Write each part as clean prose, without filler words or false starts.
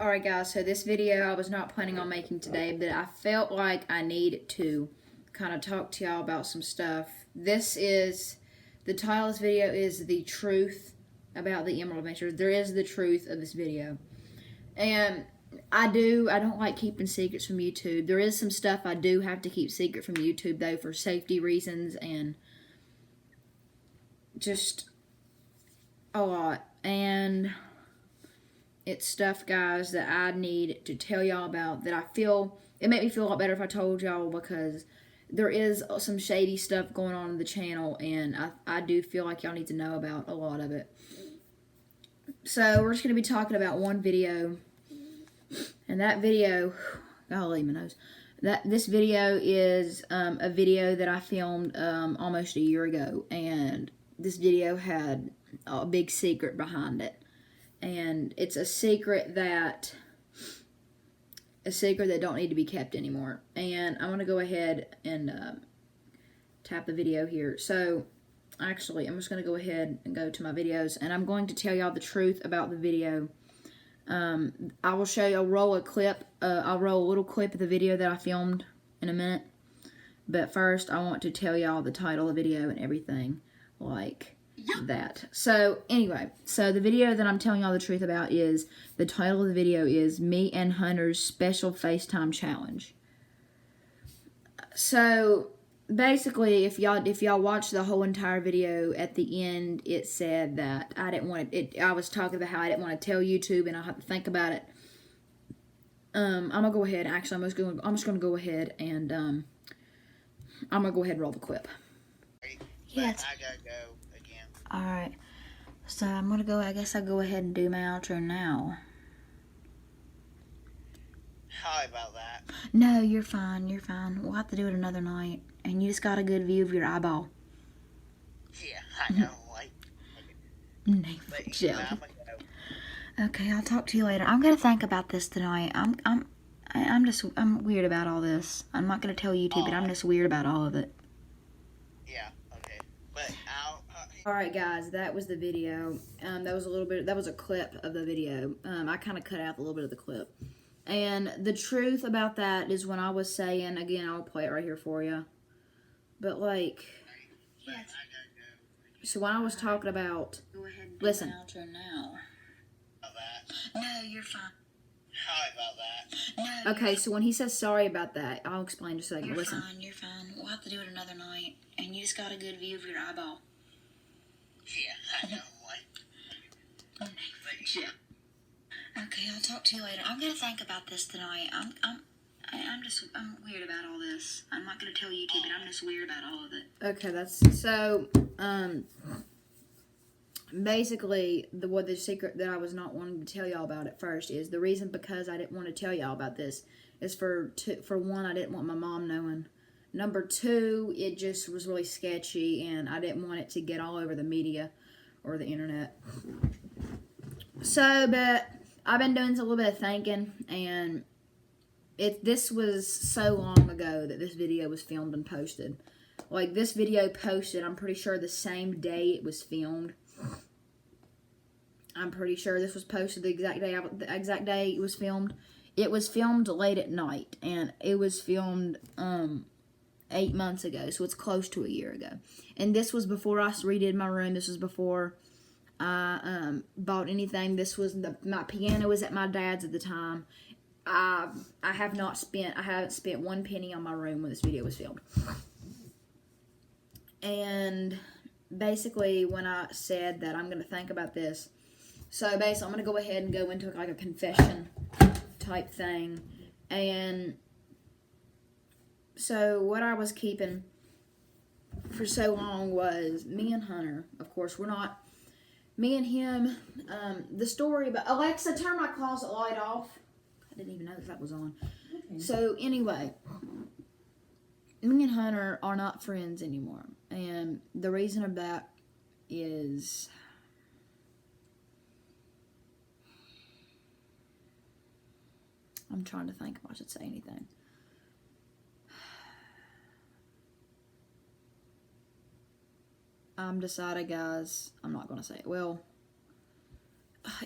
Alright guys, so this video I was not planning on making today, but I felt like I need to kind of talk to y'all about some stuff. The title of this video is The Truth About the Emerald Adventure. There is the truth of this video. And I don't like keeping secrets from YouTube. There is some stuff I do have to keep secret from YouTube though for safety reasons and just a lot. And it's stuff, guys, that I need to tell y'all about that I feel, it made me feel a lot better if I told y'all because there is some shady stuff going on in the channel and I do feel like y'all need to know about a lot of it. So we're just going to be talking about one video, and that video, golly, my nose. This video is a video that I filmed almost a year ago, and this video had a big secret behind it. And it's a secret that don't need to be kept anymore. And I'm going to go ahead and tap the video here. So, actually, I'm just going to go ahead and go to my videos. And I'm going to tell y'all the truth about the video. I will show you, I'll roll a clip. I'll roll a little clip of the video that I filmed in a minute. But first, I want to tell y'all the title of the video and everything. Like that. So anyway, so the video that I'm telling y'all the truth about is, the title of the video is Me and Hunter's Special FaceTime Challenge. So basically, if y'all watch the whole entire video, at the end it said that I didn't want it. I was talking about how I didn't want to tell YouTube and I have to think about it. I'm gonna go ahead. Actually, I'm just gonna go ahead and I'm gonna go ahead and roll the clip. Yes. I gotta go again. Alright, so I'm gonna go, I guess I'll go ahead and do my outro now. Sorry about that. No, you're fine, you're fine. We'll have to do it another night. And you just got a good view of your eyeball. Yeah, I know, like... But yeah, I'm gonna go. Okay, I'll talk to you later. I'm gonna think about this tonight. I'm weird about all this. I'm not gonna tell YouTube, but I'm just weird about all of it. Yeah, okay. But I'll... Alright guys, that was the video. That was a clip of the video. I kind of cut out a little bit of the clip. And the truth about that is when I was saying, again, I'll play it right here for you. But like, Yes. so when I was talking about, Go ahead and listen. outro now. About that. No, you're fine. Sorry about that. No. Okay, so when he says sorry about that, I'll explain just a second. Listen. You're fine. We'll have to do it another night. And you just got a good view of your eyeball. Yeah, I know, like... But yeah. Okay, I'll talk to you later. I'm gonna think about this tonight. I'm weird about all this. I'm not gonna tell YouTube, but I'm just weird about all of it. Okay, that's so. Basically, the secret that I was not wanting to tell y'all about at first is the reason because I didn't want to tell y'all about this is for one, I didn't want my mom knowing. Number two, it just was really sketchy, and I didn't want it to get all over the media or the internet. So, but I've been doing a little bit of thinking, and this was so long ago that this video was filmed and posted. Like, this video posted, I'm pretty sure the same day it was filmed. I'm pretty sure this was posted the exact day it was filmed. It was filmed late at night, and it was filmed 8 months ago, so it's close to a year ago. And this was before I redid my room. This was before I bought anything. This was my piano was at my dad's at the time. I haven't spent one penny on my room when this video was filmed. And basically, when I said that I'm going to think about this, so basically I'm going to go ahead and go into like a confession type thing. And so what I was keeping for so long was me and Hunter. Of course, we're not... Me and him, the story about... Alexa, turn my closet light off. I didn't even know that was on. Okay. So, anyway, me and Hunter are not friends anymore. And the reason of that is... I'm trying to think if I should say anything. I'm decided, guys, I'm not going to say it. Well,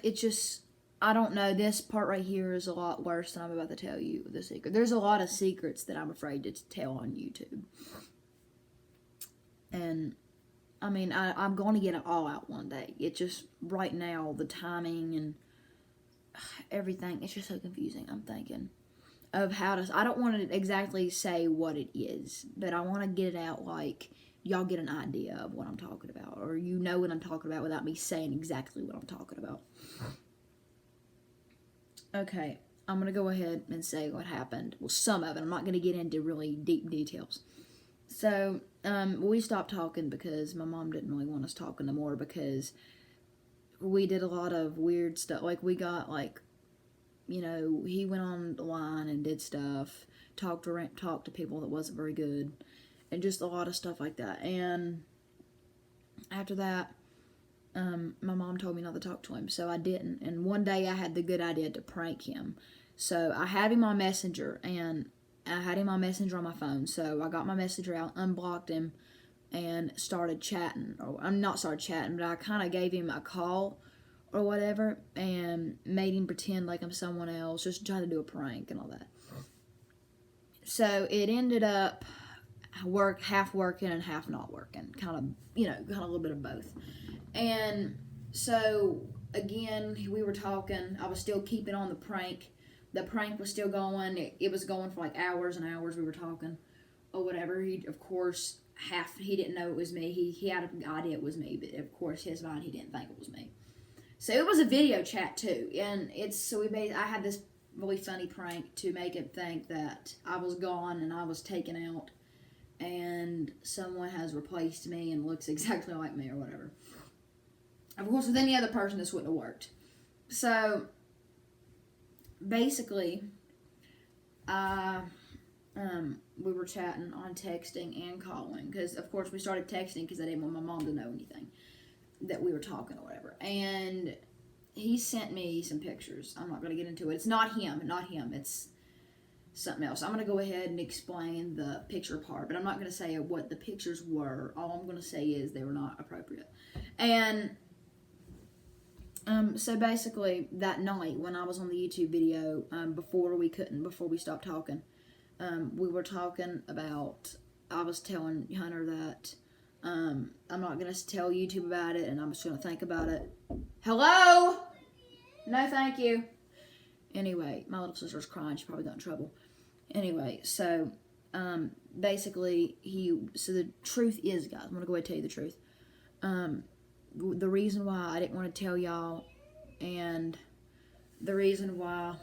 it just, I don't know. This part right here is a lot worse than I'm about to tell you the secret. There's a lot of secrets that I'm afraid to tell on YouTube. And, I mean, I'm going to get it all out one day. It just, right now, the timing and everything, it's just so confusing. I'm thinking of how to, I don't want to exactly say what it is, but I want to get it out like y'all get an idea of what I'm talking about, or you know what I'm talking about without me saying exactly what I'm talking about. Okay, I'm going to go ahead and say what happened. Well, some of it. I'm not going to get into really deep details. So, we stopped talking because my mom didn't really want us talking no more, because we did a lot of weird stuff. Like, we got, like, you know, he went on the line and did stuff, talked to people that wasn't very good, and just a lot of stuff like that. And after that, my mom told me not to talk to him, so I didn't. And one day I had the good idea to prank him. So I had him on Messenger, and I had him on Messenger on my phone. So I got my Messenger out, unblocked him, and started chatting. Or I'm not started chatting, but I kind of gave him a call or whatever, and made him pretend like I'm someone else, just trying to do a prank and all that. So it ended up half working and half not working, kind of a little bit of both. And so again, we were talking. I was still keeping on the prank. The prank was still going. It was going for like hours and hours. We were talking or whatever. He, of course, he didn't know it was me. He had an idea it was me, but of course, his mind, he didn't think it was me. So it was a video chat too, and I had this really funny prank to make him think that I was gone and I was taken out, and someone has replaced me and looks exactly like me or whatever. Of course, with any other person, this wouldn't have worked. So basically, we were chatting on texting and calling, because of course we started texting because I didn't want my mom to know anything that we were talking or whatever. And he sent me some pictures. I'm not going to get into it. It's not him. It's something else. I'm going to go ahead and explain the picture part, but I'm not going to say what the pictures were. All I'm going to say is they were not appropriate. And so basically that night when I was on the YouTube video, before we stopped talking, we were talking about, I was telling Hunter that I'm not going to tell YouTube about it, and I'm just going to think about it. Hello? No, thank you. Anyway, my little sister's crying. She probably got in trouble. Anyway, so basically, the truth is, guys, I'm going to go ahead and tell you the truth. The reason why I didn't want to tell y'all, and the reason why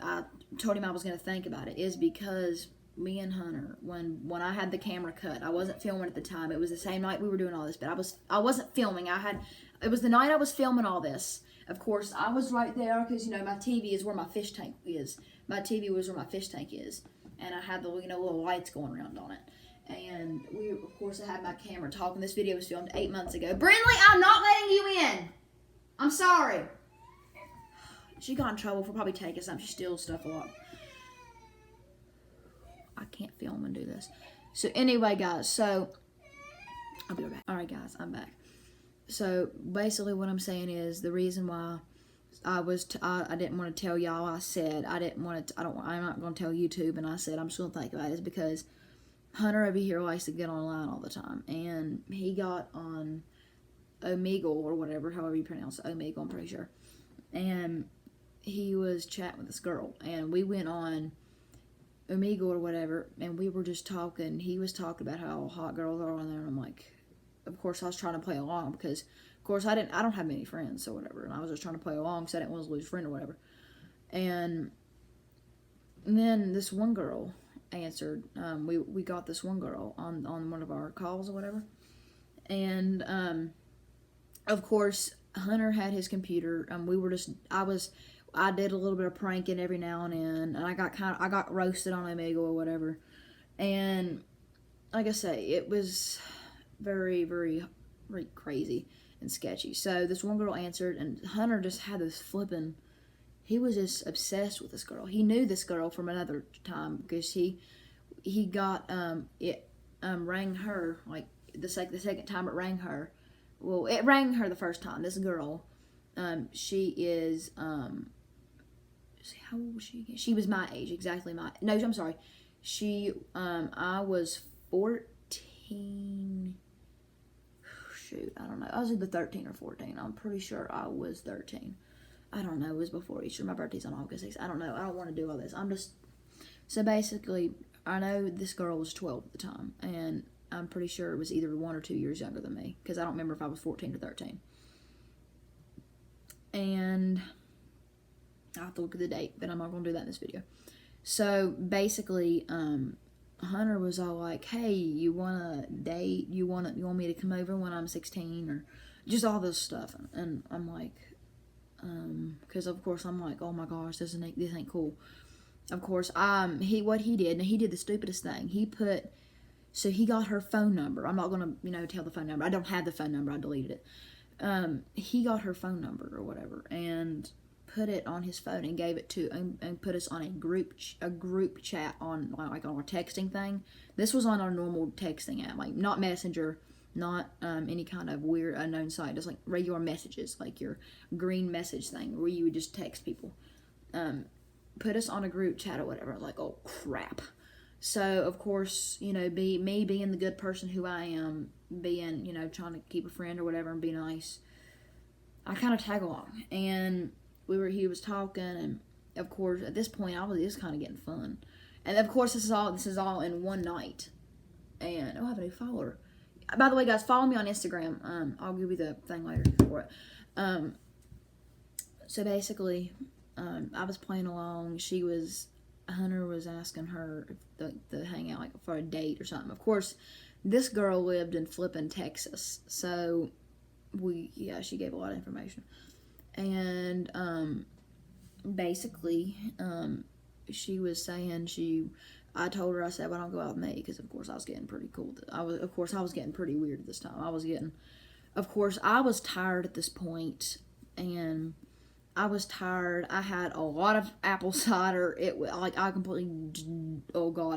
I told him I was going to think about it, is because me and Hunter, when I had the camera cut, I wasn't filming at the time. It was the same night we were doing all this, but I wasn't filming. It was the night I was filming all this. Of course, I was right there because, my TV is where my fish tank is. My TV was where my fish tank is, and I had the little lights going around on it. And I had my camera talking. This video was filmed 8 months ago. Brindley, I'm not letting you in. I'm sorry. She got in trouble for probably taking something. She steals stuff a lot. I can't film and do this. So anyway, guys, so I'll be right back. Alright, guys, I'm back. So basically what I'm saying is the reason why I didn't want to tell y'all, I said I'm not going to tell YouTube, and I said I'm just going to think about it, is because Hunter over here likes to get online all the time, and he got on Omegle or whatever, however you pronounce it, Omegle, I'm pretty sure, and he was chatting with this girl, and we went on Omegle or whatever, and we were just talking. He was talking about how hot girls are on there, and I'm like, of course I was trying to play along, because of course I don't have many friends or whatever, and I was just trying to play along because I didn't want to lose a friend or whatever. And then this one girl answered. We got this one girl on one of our calls or whatever, and of course Hunter had his computer. I did a little bit of pranking every now and then, and I got roasted on Omegle or whatever. And like I say, it was very, very, very crazy and sketchy. So this one girl answered, and Hunter just had this flipping. He was just obsessed with this girl. He knew this girl from another time because he got rang her, like the second time it rang her. Well, it rang her the first time. This girl She is, how old was she again? She was my age, exactly my, no, I'm sorry. She, I was 14, shoot, I don't know. I was either 13 or 14. I'm pretty sure I was 13. I don't know. It was before Easter. My birthday's on August 6th. I don't know. I don't want to do all this. So basically, I know this girl was 12 at the time, and I'm pretty sure it was either 1 or 2 years younger than me, because I don't remember if I was 14 or 13. And I'll have to look at the date, but I'm not going to do that in this video. So basically, Hunter was all like, hey, you want to date? You want me to come over when I'm 16? Or just all this stuff. And I'm like, because of course I'm like, oh my gosh, this ain't cool. Of course, what he did the stupidest thing. He got her phone number. I'm not gonna, tell the phone number. I don't have the phone number. I deleted it. He got her phone number or whatever and put it on his phone and gave it to and put us on a group chat on like on our texting thing. This was on our normal texting app, like not Messenger, not any kind of weird unknown site, just like regular messages, like your green message thing where you would just text people. Put us on a group chat or whatever. I was like, oh crap. So of course, being the good person who I am, being, trying to keep a friend or whatever and be nice, I kind of tag along. And he was talking, and of course at this point it was kind of getting fun. And of course this is all in one night. And I have a new follower. By the way, guys, follow me on Instagram. I'll give you the thing later for it. So basically, I was playing along. Hunter was asking her to hang out like for a date or something. Of course, this girl lived in flippin' Texas, so she gave a lot of information. And basically, she was saying I told her, I said, well, don't go out with me, because of course I was getting pretty cool. I was getting pretty weird this time. I was tired at this point, and I was tired. I had a lot of apple cider. I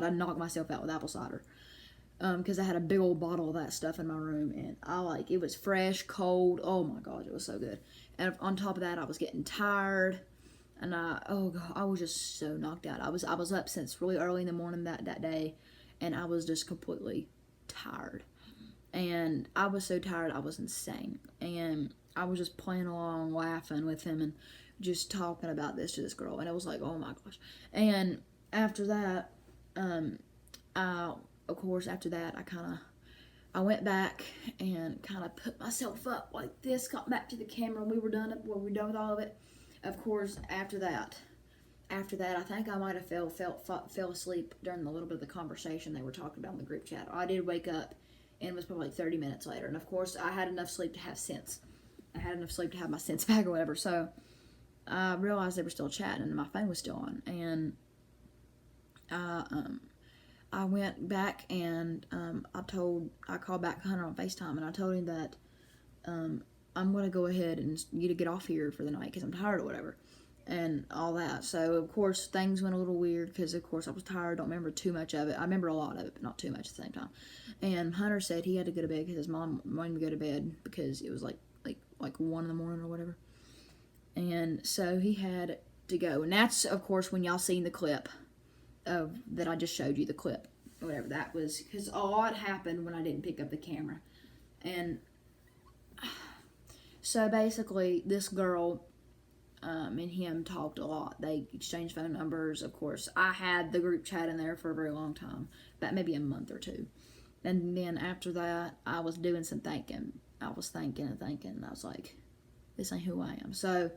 knocked myself out with apple cider. Because I had a big old bottle of that stuff in my room, and it was fresh, cold. Oh my God, it was so good. And on top of that, I was getting tired, and I was just so knocked out. I was up since really early in the morning that day, and I was just completely tired. And I was so tired, I was insane. And I was just playing along, laughing with him, and just talking about this to this girl. And it was like, oh my gosh. And after that, I went back and kind of put myself up like this, got back to the camera, and we were done with all of it. Of course, after that, I think I might have fell asleep during a little bit of the conversation they were talking about in the group chat. I did wake up, and it was probably like 30 minutes later. And of course, I had enough sleep to have sense. I had enough sleep to have my sense back or whatever. So I realized they were still chatting, and my phone was still on. And I went back and I called back Hunter on FaceTime, and I told him that I'm going to go ahead and you to get off here for the night because I'm tired or whatever and all that. So, of course, things went a little weird because, of course, I was tired. Don't remember too much of it. I remember a lot of it, but not too much at the same time. And Hunter said he had to go to bed because his mom wanted him to go to bed because it was like 1 in the morning or whatever. And so he had to go. And that's, of course, when y'all seen the clip of that I just showed you, the clip. Whatever that was. Because a lot happened when I didn't pick up the camera. And so basically, this girl and him talked a lot. They exchanged phone numbers. Of course, I had the group chat in there for a very long time, about maybe a month or two. And then after that, I was doing some thinking. I was thinking and thinking, and I was like, this ain't who I am. So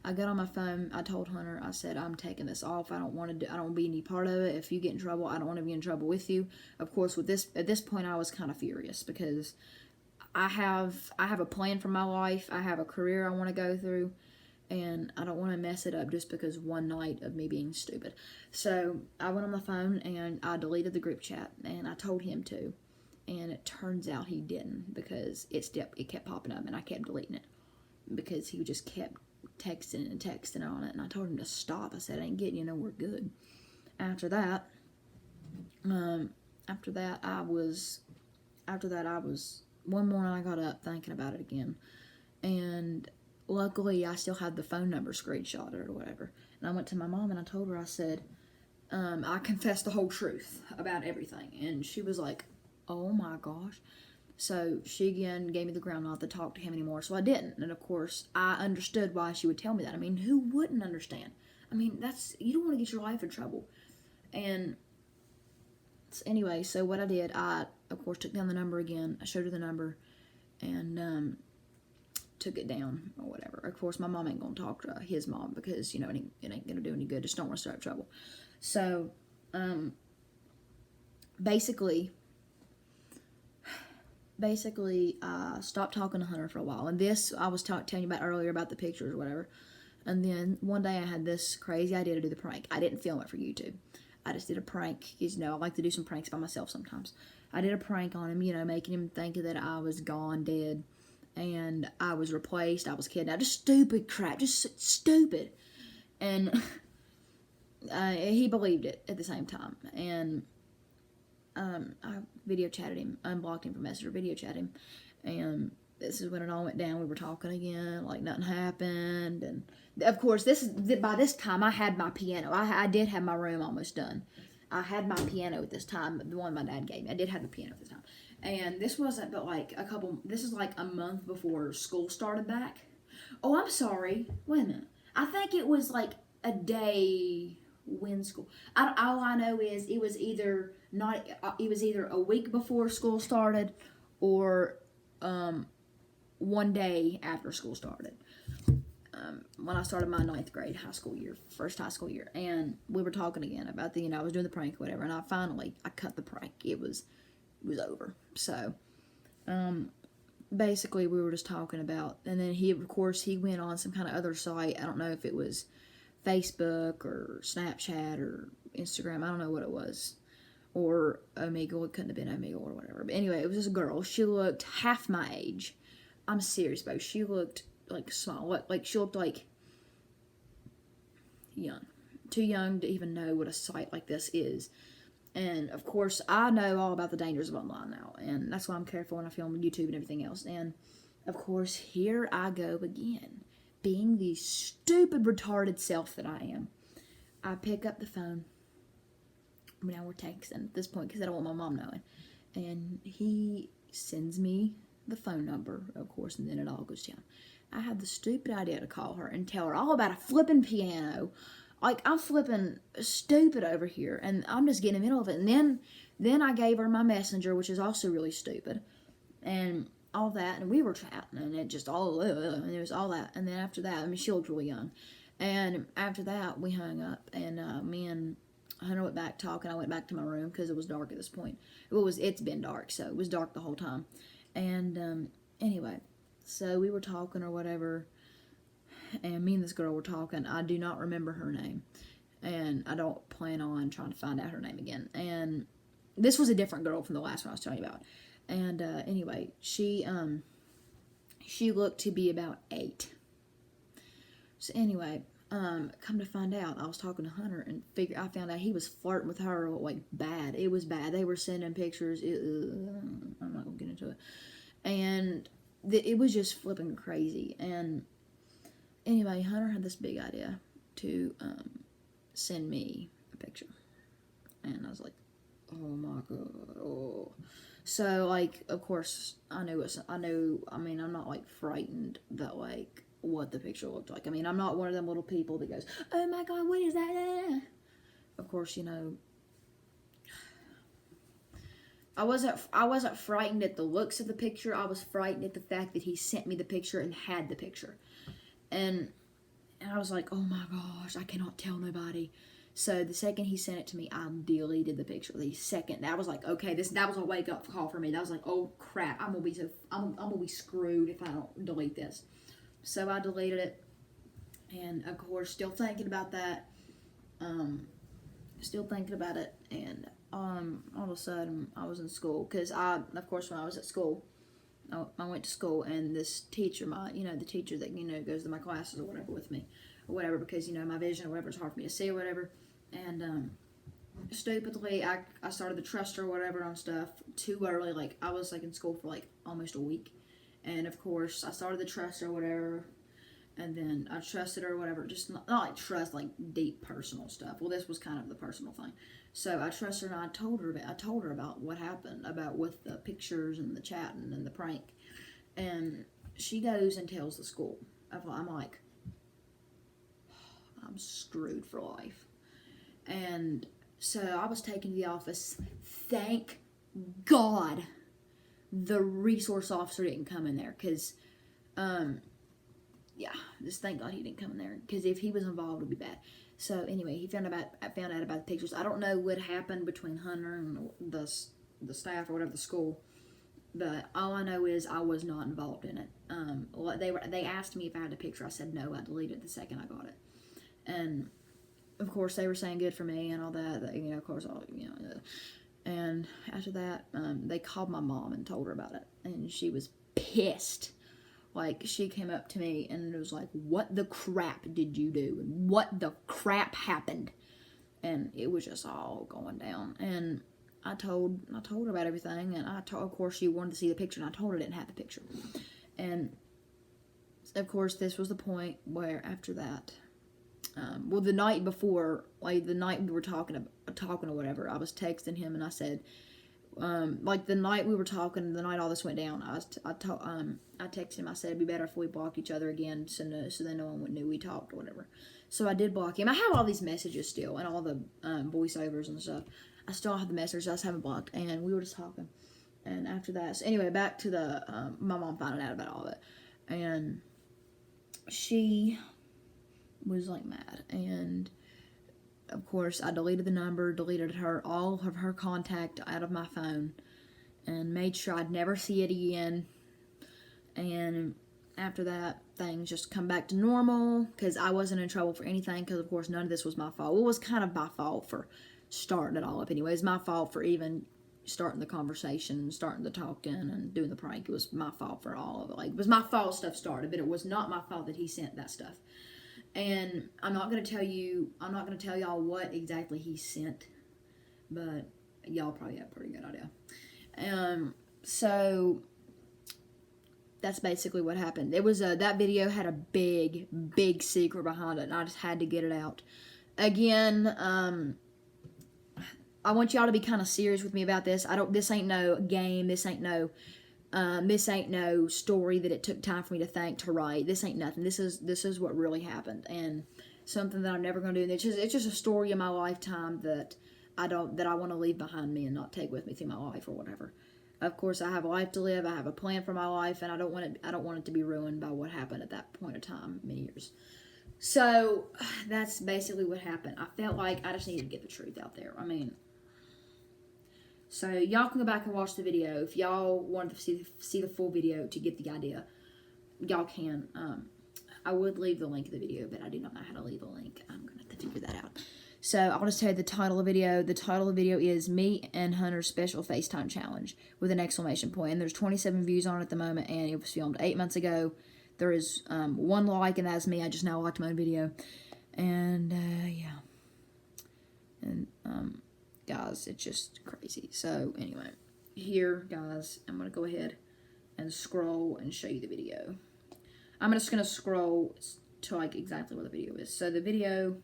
I got on my phone. I told Hunter, I said, I'm taking this off. I don't want to be any part of it. If you get in trouble, I don't want to be in trouble with you. Of course, at this point, I was kind of furious because I have a plan for my life. I have a career I want to go through, and I don't want to mess it up just because one night of me being stupid. So I went on my phone and I deleted the group chat, and I told him to, and it turns out he didn't because it kept popping up, and I kept deleting it because he just kept texting and texting on it, and I told him to stop. I said, I ain't getting you nowhere good. After that, I was one morning I got up thinking about it again, and luckily I still had the phone number screenshotted or whatever. And I went to my mom and I told her, I said, I confessed the whole truth about everything. And she was like, oh my gosh. So she again gave me the ground not to talk to him anymore. So I didn't. And of course, I understood why she would tell me that. I mean, who wouldn't understand? I mean, you don't want to get your life in trouble. And anyway, so what I did, I, of course, took down the number again. I showed her the number and took it down or whatever. Of course, my mom ain't going to talk to his mom because, it ain't going to do any good. Just don't want to start trouble. So, basically, I stopped talking to Hunter for a while. And this, I was telling you about earlier about the pictures or whatever. And then one day I had this crazy idea to do the prank. I didn't film it for YouTube. I just did a prank. Because, I like to do some pranks by myself sometimes. I did a prank on him, making him think that I was gone, dead. And I was replaced. I was kidnapped. Just stupid crap. Just stupid. And he believed it at the same time. And I video chatted him, unblocked him from Messenger, video chatted him. And this is when it all went down. We were talking again, like nothing happened. And of course, by this time I had my piano. I did have my room almost done. I had my piano at this time, the one my dad gave me. I did have the piano at this time. And this wasn't but like this is like a month before school started back. Oh, I'm sorry. Wait a minute. I think it was like a day when school. All I know is it was either a week before school started or one day after school started. When I started my 9th grade first high school year, and we were talking again about I was doing the prank or whatever, and I cut the prank. It was over. So, basically we were just talking about, and then he went on some kind of other site. I don't know if it was Facebook or Snapchat or Instagram. I don't know what it was. Or Omegle. It couldn't have been Omegle or whatever. But anyway, it was this girl. She looked half my age. I'm serious, babe. She looked like small. Like she looked like young. Too young to even know what a site like this is. And of course, I know all about the dangers of online now. And that's why I'm careful when I film YouTube and everything else. And of course, here I go again. Being the stupid, retarded self that I am. I pick up the phone. Now we're texting at this point because I don't want my mom knowing. And he sends me the phone number, of course, and then it all goes down. I had the stupid idea to call her and tell her all about a flipping piano. Like, I'm flipping stupid over here, and I'm just getting in the middle of it. And then I gave her my messenger, which is also really stupid, and all that. And we were chatting, and it just all, and it was all that. And then after that, she looked really young. And after that, we hung up, and me and Hunter went back talking. I went back to my room because it was dark at this point. It's been dark, so it was dark the whole time. And anyway, so we were talking or whatever, and me and this girl were talking. I do not remember her name, and I don't plan on trying to find out her name again. And this was a different girl from the last one I was telling you about. And anyway, she looked to be about 8. So anyway, come to find out, I was talking to Hunter and I found out he was flirting with her like bad. It was bad. They were sending pictures. I'm not gonna get into it. And it was just flipping crazy. And anyway, Hunter had this big idea to send me a picture, and I was like, oh my god. Oh. So like, of course, I knew. I mean, I'm not like frightened that like what the picture looked like. I mean, I'm not one of them little people that goes, oh my god, what is that? Of course, I wasn't frightened at the looks of the picture. I was frightened at the fact that he sent me the picture and had the picture. And I was like, oh my gosh, I cannot tell nobody. So the second he sent it to me, I deleted the picture. The second, that was like, okay, that was a wake up call for me. That was like, oh crap, I'm gonna be screwed if I don't delete this. So I deleted it, and of course, still thinking about that. And all of a sudden, I was in school because of course, when I was at school, I went to school, and this teacher, the teacher that goes to my classes or whatever with me, or whatever, because my vision or whatever is hard for me to see or whatever, and stupidly, I started to trust her or whatever on stuff too early. Like, I was like in school for like almost a week. And of course, I started to trust her or whatever. And then I trusted her or whatever, just not like trust, like deep personal stuff. Well, this was kind of the personal thing. So I trusted her and I told her about what happened, about with the pictures and the chatting and the prank. And she goes and tells the school. I'm like, I'm screwed for life. And so I was taken to the office. Thank God the resource officer didn't come in there, because yeah, just thank God he didn't come in there, because if he was involved, it would be bad. So anyway, he found out about the pictures. I don't know what happened between Hunter and the staff or whatever, the school, but all I know is I was not involved in it. They asked me if I had a picture. I said no. I deleted it the second I got it, and of course they were saying good for me and all that. You know, of course, and after that, they called my mom and told her about it, and she was pissed. Like, she came up to me and it was like, what the crap did you do? And what the crap happened? And it was just all going down. And I told her about everything. And of course, she wanted to see the picture. And I told her I didn't have the picture. And, of course, this was the point where after that, well, the night before, like the night we were talking or whatever, I was texting him and I said, like the night we were talking, the night all this went down, I texted him. I said it'd be better if we blocked each other again, so that no one knew we talked or whatever. So I did block him. I have all these messages still and all the voiceovers and stuff. I still have the messages. I just haven't blocked. And we were just talking. And after that, so anyway, back to the my mom finding out about all of it, and she was like mad. And of course, I deleted the number, deleted all of her contact out of my phone, and made sure I'd never see it again. And after that, things just come back to normal, because I wasn't in trouble for anything, because of course none of this was my fault. Well, it was kind of my fault for starting it all up anyway. It was my fault for even starting the conversation, starting the talking, and doing the prank. It was my fault for all of it. Like, it was my fault stuff started, but it was not my fault that he sent that stuff. And I'm not going to tell y'all what exactly he sent, but y'all probably have a pretty good idea. So that's basically what happened. It was that video had a big secret behind it, and I just had to get it out. Again, I want y'all to be kind of serious with me about this. This ain't no game. This ain't no story that it took time for me to write. This ain't nothing. This is what really happened, and something that I'm never going to do. And it's just a story in my lifetime that I want to leave behind me and not take with me through my life or whatever. Of course, I have a life to live. I have a plan for my life, and I don't want it to be ruined by what happened at that point in time, many years. So that's basically what happened. I felt like I just needed to get the truth out there. I mean, so y'all can go back and watch the video if y'all wanted to see the full video to get the idea. Y'all can. I would leave the link of the video, but I do not know how to leave a link. I'm gonna have to figure that out. So I'll just tell you the title of the video. The title of the video is Me and Hunter's Special FaceTime Challenge with an exclamation point. And there's 27 views on it at the moment, and it was filmed 8 months ago. There is 1 like, and that's me. I just now liked my own video. And yeah. And guys, it's just crazy. So anyway, here, guys, I'm going to go ahead and scroll and show you the video. I'm just going to scroll to like exactly what the video is. So the video...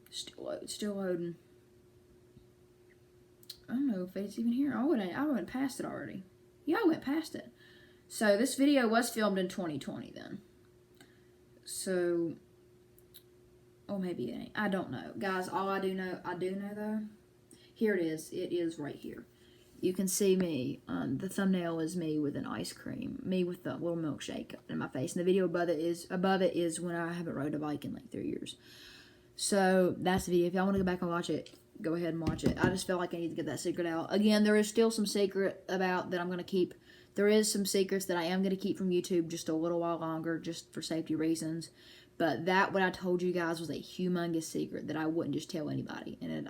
Still loading. I don't know if it's even here. I went past it already. Yeah, I went past it. So this video was filmed in 2020 then. So, or maybe it ain't. I don't know. Guys, all I do know though, here it is. It is right here. You can see me. The thumbnail is me with an ice cream. Me with the little milkshake in my face. And the video above it is when I haven't rode a bike in like 3 years. So that's the video. If y'all want to go back and watch it, go ahead and watch it. I just felt like I need to get that secret out. Again, there is still some secret about that I'm going to keep. There is some secrets that I am going to keep from YouTube just a little while longer, just for safety reasons. But what I told you guys was a humongous secret that I wouldn't just tell anybody. And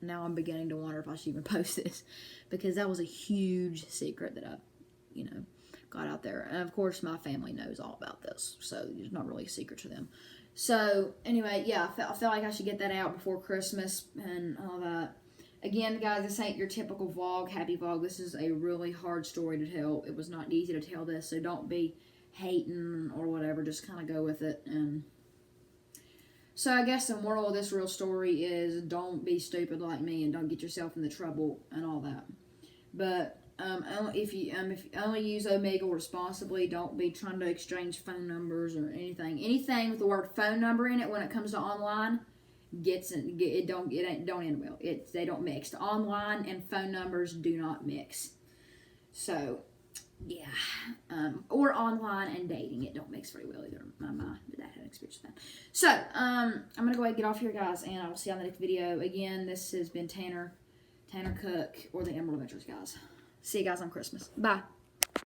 now I'm beginning to wonder if I should even post this, because that was a huge secret that I, got out there. And of course, my family knows all about this, so it's not really a secret to them. So, anyway, yeah, I felt like I should get that out before Christmas and all that. Again, guys, this ain't your typical vlog, happy vlog. This is a really hard story to tell. It was not easy to tell this, so don't be hating or whatever. Just kind of go with it. And so I guess the moral of this real story is don't be stupid like me and don't get yourself into trouble and all that. But if you only use Omegle responsibly, don't be trying to exchange phone numbers or anything. Anything with the word phone number in it when it comes to online don't end well. They don't mix. The online and phone numbers do not mix. So yeah, or online and dating, it don't mix very well either. My dad had experience with that. So I'm gonna go ahead and get off here, guys, and I will see you on the next video. Again, this has been Tanner Cook, or the Emerald Adventures, guys. See you guys on Christmas. Bye.